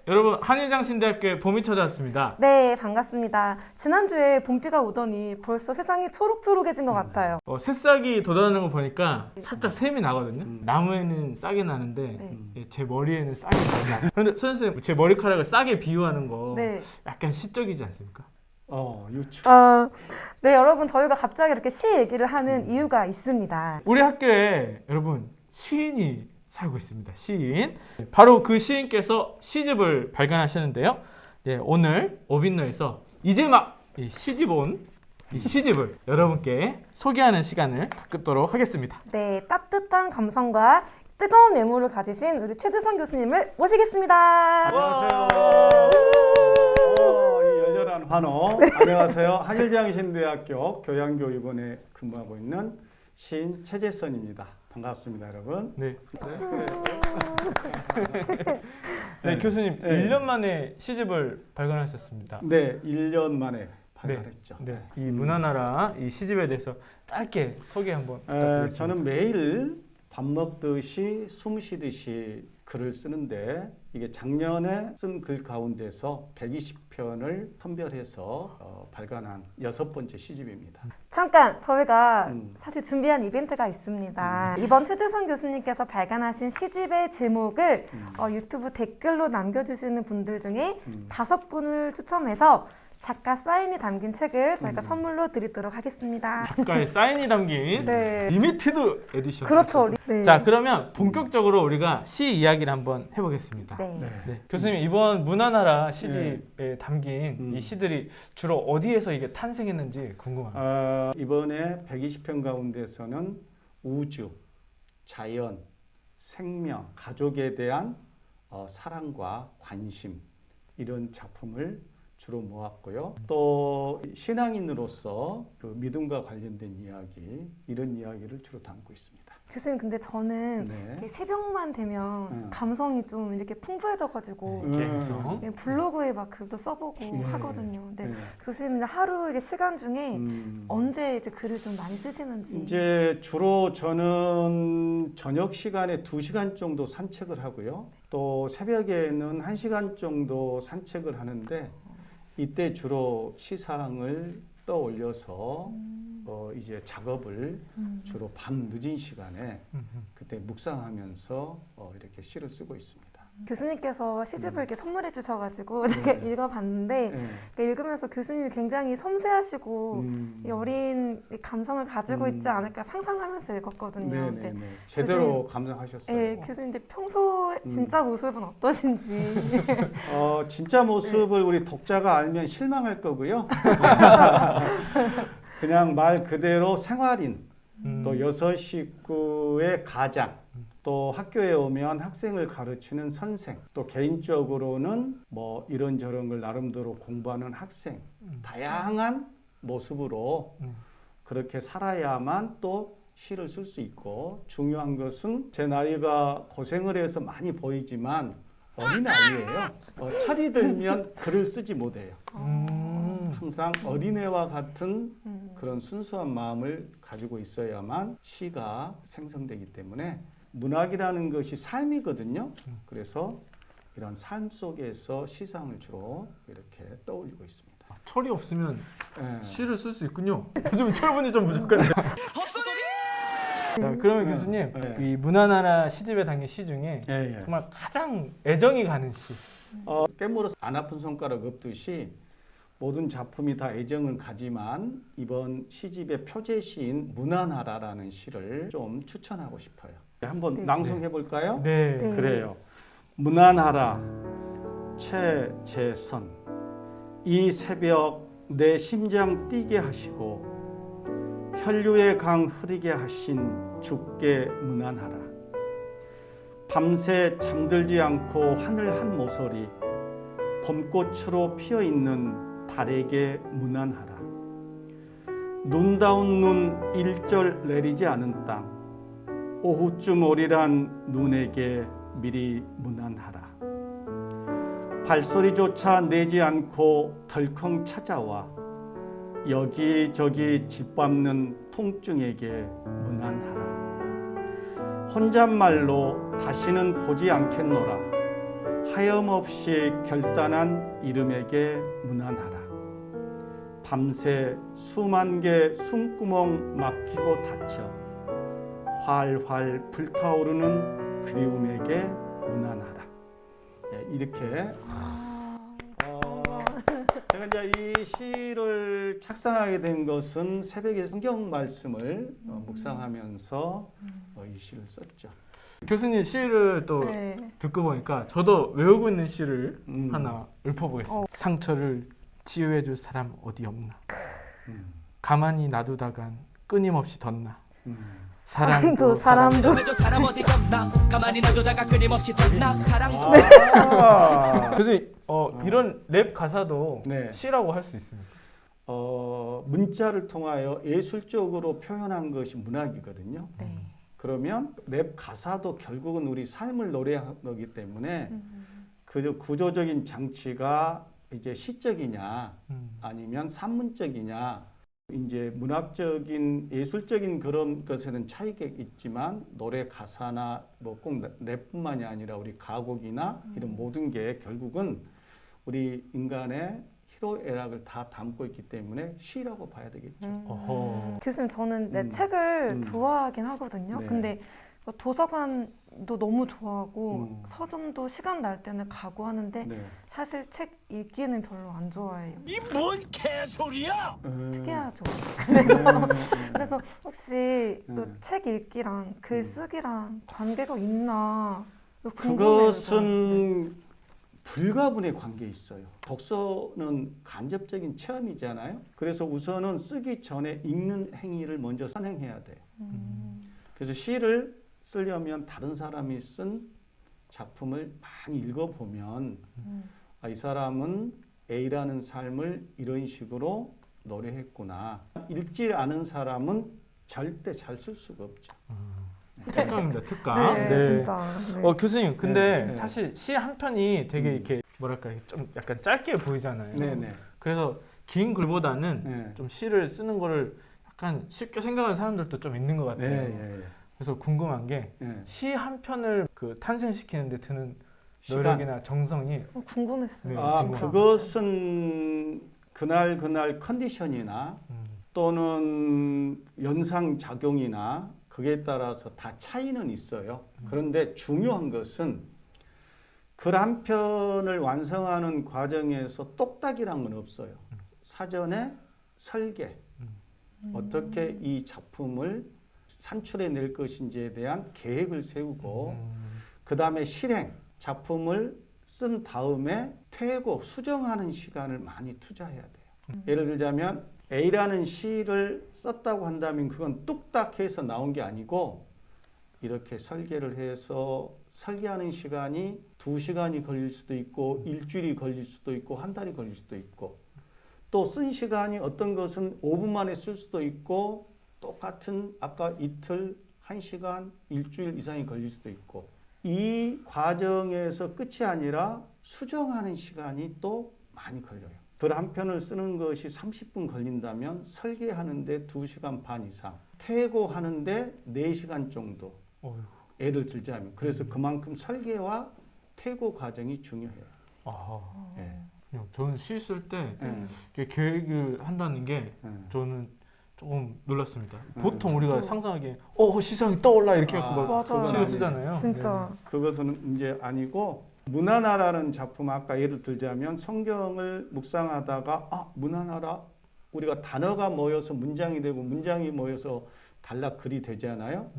여러분, 한일장신대학교에 봄이 찾아왔습니다. 네, 반갑습니다. 지난주에 봄비가 오더니 벌써 세상이 초록초록해진 것 같아요. 새싹이 돋아나는 거 보니까 살짝 샘이 나거든요. 나무에는 싹이 나는데 제 머리에는 싹이 나지 않아요. 그런데 선생님, 제 머리카락을 싹에 비유하는 거 네. 약간 시적이지 않습니까? 유추. 네, 여러분, 저희가 갑자기 이렇게 시 얘기를 하는 이유가 있습니다. 우리 학교에 여러분 시인이 살고 있습니다. 시인. 바로 그 시인께서 시집을 발간하셨는데요. 오늘 오빈너에서 이제 막 시집 온 이 시집을 여러분께 소개하는 시간을 갖도록 하겠습니다. 네, 따뜻한 감성과 뜨거운 외모를 가지신 우리 최지성 교수님을 모시겠습니다. 안녕하세요. 이 열렬한 환호. 안녕하세요. 한일장신대학교 교양교육원에 근무하고 있는 시인 최재선입니다. 반갑습니다, 여러분. 네. 네. 교수님, 네. 1년 만에 시집을 발간하셨습니다. 네, 1년 만에 발간했죠. 네. 이 문화나라 이 시집에 대해서 짧게 소개 한번 부탁드리겠습니다. 저는 매일 밥 먹듯이 숨 쉬듯이 글을 쓰는데 이게 작년에 쓴 글 가운데서 120편을 선별해서 발간한 6번째 시집입니다. 잠깐, 저희가 사실 준비한 이벤트가 있습니다. 이번 최재성 교수님께서 발간하신 시집의 제목을 유튜브 댓글로 남겨주시는 분들 중에 5분을 추첨해서 작가 사인이 담긴 책을 저희가 선물로 드리도록 하겠습니다. 작가의 사인이 담긴 네. 리미티드 에디션. 그렇죠. 네. 자, 그러면 본격적으로 우리가 시 이야기를 한번 해보겠습니다. 네. 네. 교수님, 이번 문화나라 시집에 담긴 이 시들이 주로 어디에서 이게 탄생했는지 궁금합니다. 이번에 120편 가운데서는 우주, 자연, 생명, 가족에 대한 사랑과 관심 이런 작품을 주로 모았고요. 또 신앙인으로서 그 믿음과 관련된 이야기 이런 이야기를 주로 담고 있습니다. 교수님, 근데 저는 네. 새벽만 되면 감성이 좀 이렇게 풍부해져가지고 감성. 블로그에 막 글도 써보고 네. 하거든요. 근데 네. 교수님 하루 이제 시간 중에 언제 이제 글을 좀 많이 쓰시는지. 이제 주로 저는 저녁 시간에 2시간 정도 산책을 하고요. 또 새벽에는 1시간 정도 산책을 하는데 이때 주로 시상을 떠올려서 이제 작업을 주로 밤 늦은 시간에 그때 묵상하면서 이렇게 시를 쓰고 있습니다. 교수님께서 시집을 이렇게 선물해 주셔가지고 제가 읽어봤는데 읽으면서 교수님이 굉장히 섬세하시고 이 어린 감성을 가지고 있지 않을까 상상하면서 읽었거든요. 네네네. 제대로 감상하셨어요. 네, 교수님, 근데 평소 진짜 모습은 어떠신지. 진짜 모습을 우리 독자가 알면 실망할 거고요. 그냥 말 그대로 생활인, 또 6식구의 가장, 또 학교에 오면 학생을 가르치는 선생, 또 개인적으로는 뭐 이런저런 걸 나름대로 공부하는 학생, 다양한 모습으로 그렇게 살아야만 또 시를 쓸 수 있고, 중요한 것은 제 나이가 고생을 해서 많이 보이지만 어린아이예요. 철이 들면 글을 쓰지 못해요. 항상 어린애와 같은 그런 순수한 마음을 가지고 있어야만 시가 생성되기 때문에 문학이라는 것이 삶이거든요. 그래서 이런 삶 속에서 시상을 주로 이렇게 떠올리고 있습니다. 철이 없으면 네. 시를 쓸 수 있군요. 좀 철분이 좀 부족하네요. 자, 그러면 교수님, 이 문화나라 시집에 담긴 시 중에 정말 가장 애정이 가는 시. 깨물어서 안 아픈 손가락 없듯이 모든 작품이 다 애정을 가지만 이번 시집의 표제 시인 문화나라라는 시를 좀 추천하고 싶어요. 한번 낭송해 볼까요? 네. 네. 그래요. 문화나라 최재선. 이 새벽 내 심장 뛰게 하시고 혈류의 강 흐리게 하신 주께 문안하라. 밤새 잠들지 않고 하늘 한 모서리 봄꽃으로 피어있는 달에게 문안하라. 눈다운 눈 일절 내리지 않은 땅 오후쯤 오리란 눈에게 미리 문안하라. 발소리조차 내지 않고 덜컹 찾아와 여기저기 짓밟는 통증에게 문안하라. 혼잣말로 다시는 보지 않겠노라 하염없이 결단한 이름에게 문안하라. 밤새 수만 개 숨구멍 막히고 닫혀 활활 불타오르는 그리움에게 문안하라. 이렇게 제가 이제 이 시를 작성하게 된 것은 새벽에 성경 말씀을 묵상하면서 이 시를 썼죠. 교수님 시를 또 네. 듣고 보니까 저도 외우고 있는 시를 하나 읊어보겠습니다. 어. 상처를 치유해줄 사람 어디 없나. 음. 가만히 놔두다간 끊임없이 덧나. 사랑도 사람도 사람 어디 없나 가만히 놔두다가 끊임없이 덧나 사랑도 교수님 이런 랩 가사도 네. 시라고 할 수 있습니까? 문자를 통하여 예술적으로 표현한 것이 문학이거든요. 네. 그러면 랩 가사도 결국은 우리 삶을 노래한 거기 때문에 그 구조적인 장치가 이제 시적이냐 아니면 산문적이냐, 이제 문학적인 예술적인 그런 것에는 차이가 있지만 노래 가사나 뭐 꼭 랩뿐만이 아니라 우리 가곡이나 이런 모든 게 결국은 우리 인간의 희로애락을 다 담고 있기 때문에 시라고 봐야 되겠죠. 어허. 교수님, 저는 내 음. 책을 음. 좋아하긴 하거든요. 네. 근데 도서관도 너무 좋아하고 음. 서점도 시간 날 때는 가고 하는데 네. 사실 책 읽기는 별로 안 좋아해요. 이 뭔 개소리야 특이하죠. 네. 그래서 혹시 또 네. 책 읽기랑 글 쓰기랑 관계가 있나 궁금해요. 그것은 불가분의 관계 있어요. 독서는 간접적인 체험이잖아요. 그래서 우선은 쓰기 전에 읽는 행위를 먼저 선행해야 돼요. 그래서 시를 쓰려면 다른 사람이 쓴 작품을 많이 읽어보면 이 사람은 A라는 삶을 이런 식으로 노래했구나. 읽지 않은 사람은 절대 잘 쓸 수가 없죠. 특강입니다. 특강. 네, 진짜. 네. 교수님, 근데 네. 사실 시 한 편이 되게 이렇게 뭐랄까 좀 약간 짧게 보이잖아요. 네네. 그래서 긴 글보다는 네. 좀 시를 쓰는 거를 약간 쉽게 생각하는 사람들도 좀 있는 것 같아요. 네. 그래서 궁금한 게 네. 시 한 편을 탄생시키는 데 드는 시간. 노력이나 정성이 궁금했어요. 네. 진짜. 그것은 그날 컨디션이나 또는 연상 작용이나 그에 따라서 다 차이는 있어요. 그런데 중요한 것은 글 한 편을 완성하는 과정에서 똑딱이란 건 없어요. 사전에 설계, 어떻게 이 작품을 산출해 낼 것인지에 대한 계획을 세우고 그 다음에 실행, 작품을 쓴 다음에 퇴고 수정하는 시간을 많이 투자해야 돼요. 예를 들자면 A라는 시를 썼다고 한다면 그건 뚝딱해서 나온 게 아니고 이렇게 설계를 해서 설계하는 시간이 2시간이 걸릴 수도 있고 일주일이 걸릴 수도 있고 한 달이 걸릴 수도 있고 또 쓴 시간이 어떤 것은 5분 만에 쓸 수도 있고 똑같은 아까 이틀, 1시간, 일주일 이상이 걸릴 수도 있고 이 과정에서 끝이 아니라 수정하는 시간이 또 많이 걸려요. 글 한 편을 쓰는 것이 30분 걸린다면 설계하는데 2시간 반 이상, 퇴고하는데 4시간 정도. 어휴. 예를 들자면 그래서 그만큼 설계와 퇴고 과정이 중요해요. 아하. 예. 저는 시 쓸 때 예. 계획을 한다는 게 예. 저는 조금 놀랐습니다. 음. 보통 우리가 상상하기에 시상이 떠올라 이렇게 갖고 막 맞아요. 시를 쓰잖아요. 진짜. 그것은 이제 아니고 문안하라는 작품 아까 예를 들자면 성경을 묵상하다가 문안하라 우리가 단어가 모여서 문장이 되고 문장이 모여서 단락 글이 되잖아요.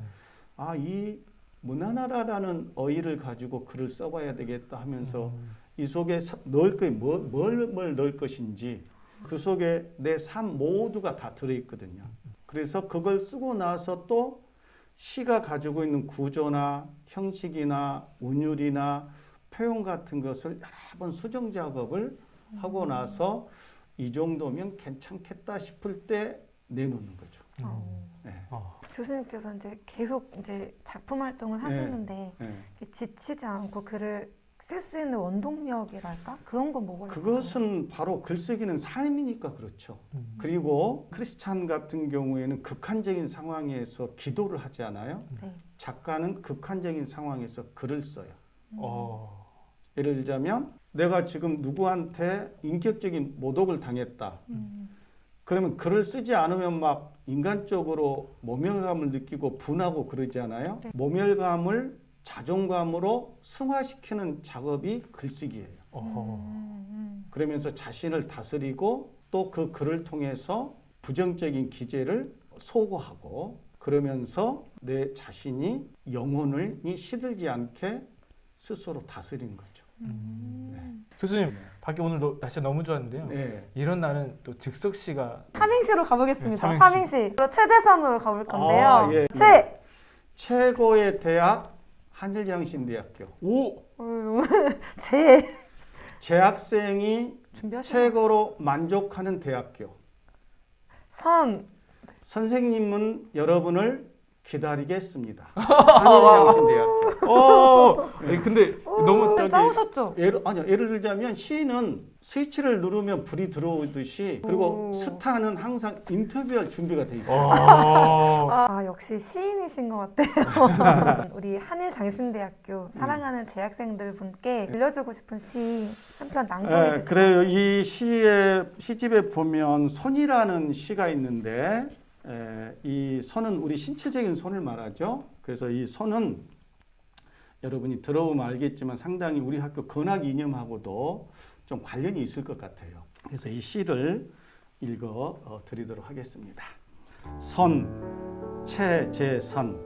이 문안하라라는 어휘를 가지고 글을 써봐야 되겠다 하면서 이 속에 넣을 게 뭘 넣을 것인지 그 속에 내 삶 모두가 다 들어있거든요. 그래서 그걸 쓰고 나서 또 시가 가지고 있는 구조나 형식이나 운율이나 표현 같은 것을 여러 번 수정 작업을 하고 나서 이 정도면 괜찮겠다 싶을 때 내놓는 거죠. 네. 교수님께서 이제 계속 이제 작품 활동을 하시는데 네. 지치지 않고 글을 쓸 수 있는 원동력이랄까? 그런 건 뭐가 있을까요? 그것은 바로 글쓰기는 삶이니까 그렇죠. 그리고 크리스찬 같은 경우에는 극한적인 상황에서 기도를 하지 않아요. 네. 작가는 극한적인 상황에서 글을 써요. 예를 들자면 내가 지금 누구한테 인격적인 모독을 당했다. 그러면 글을 쓰지 않으면 막 인간적으로 모멸감을 느끼고 분하고 그러잖아요. 모멸감을 자존감으로 승화시키는 작업이 글쓰기예요. 어허. 그러면서 자신을 다스리고 또 그 글을 통해서 부정적인 기제를 소거하고 그러면서 내 자신이 영혼이 시들지 않게 스스로 다스리는 거죠. 교수님 밖에 오늘 날씨가 너무 좋았는데요. 네. 이런 날은 또 즉석시가 삼행시로 가보겠습니다. 네, 삼행시. 최재선으로 가볼 건데요. 아, 예. 최고의 대학 한일장신대학교. 오 재학생이 준비하시죠. 최고로 만족하는 대학교. 선생님은 여러분을 기다리겠습니다. 한일장신대학교. 근데 너무 저기 짜우셨죠? 예를 들자면 시인은 스위치를 누르면 불이 들어오듯이 그리고 스타는 항상 인터뷰할 준비가 돼 있어요. 역시 시인이신 것 같아요. 우리 한일장신대학교 사랑하는 재학생들 분께 들려주고 싶은 시 한 편 낭송해 주시죠. 그래요. 이 시집에 보면 손이라는 시가 있는데 이 손은 우리 신체적인 손을 말하죠. 그래서 이 손은 여러분이 들어보면 알겠지만 상당히 우리 학교 근학 이념하고도 좀 관련이 있을 것 같아요. 그래서 이 시를 읽어 드리도록 하겠습니다. 선, 최재선.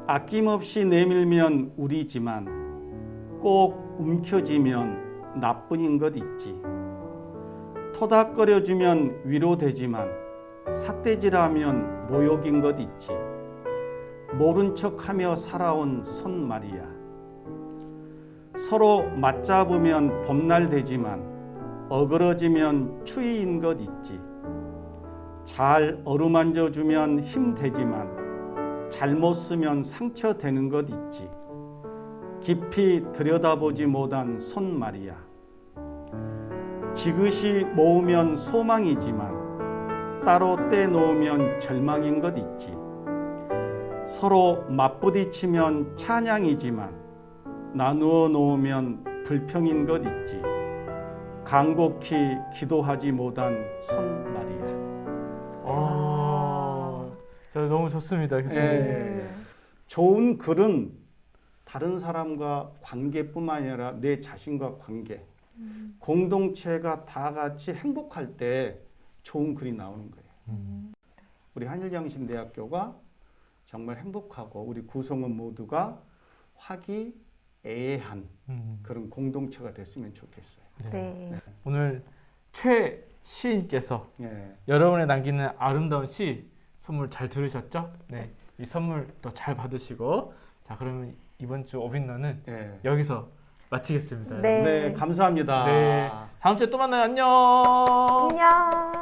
아낌없이 내밀면 우리지만 꼭 움켜쥐면 나뿐인 것 있지. 토닥거려주면 위로되지만 삿대질하면 모욕인 것 있지. 모른 척하며 살아온 손 말이야. 서로 맞잡으면 봄날 되지만 어그러지면 추위인 것 있지. 잘 어루만져주면 힘 되지만 잘못 쓰면 상처 되는 것 있지. 깊이 들여다보지 못한 손 말이야. 지그시 모으면 소망이지만 따로 떼놓으면 절망인 것 있지. 서로 맞부딪히면 찬양이지만 나누어 놓으면 불평인 것 있지. 간곡히 기도하지 못한 손 말이야. 너무 좋습니다, 교수님. 좋은 글은 다른 사람과 관계뿐만 아니라 내 자신과 관계, 공동체가 다 같이 행복할 때 좋은 글이 나오는 거예요. 우리 한일장신대학교가 정말 행복하고 우리 구성원 모두가 화기애애한 그런 공동체가 됐으면 좋겠어요. 네. 오늘 최 시인께서 예. 여러분의 남기는 아름다운 시 선물 잘 들으셨죠? 네, 이 선물 또 잘 받으시고 자 그러면 이번 주 오빈너는 예. 여기서 마치겠습니다. 네. 네, 감사합니다. 네, 다음 주에 또 만나요. 안녕. 안녕.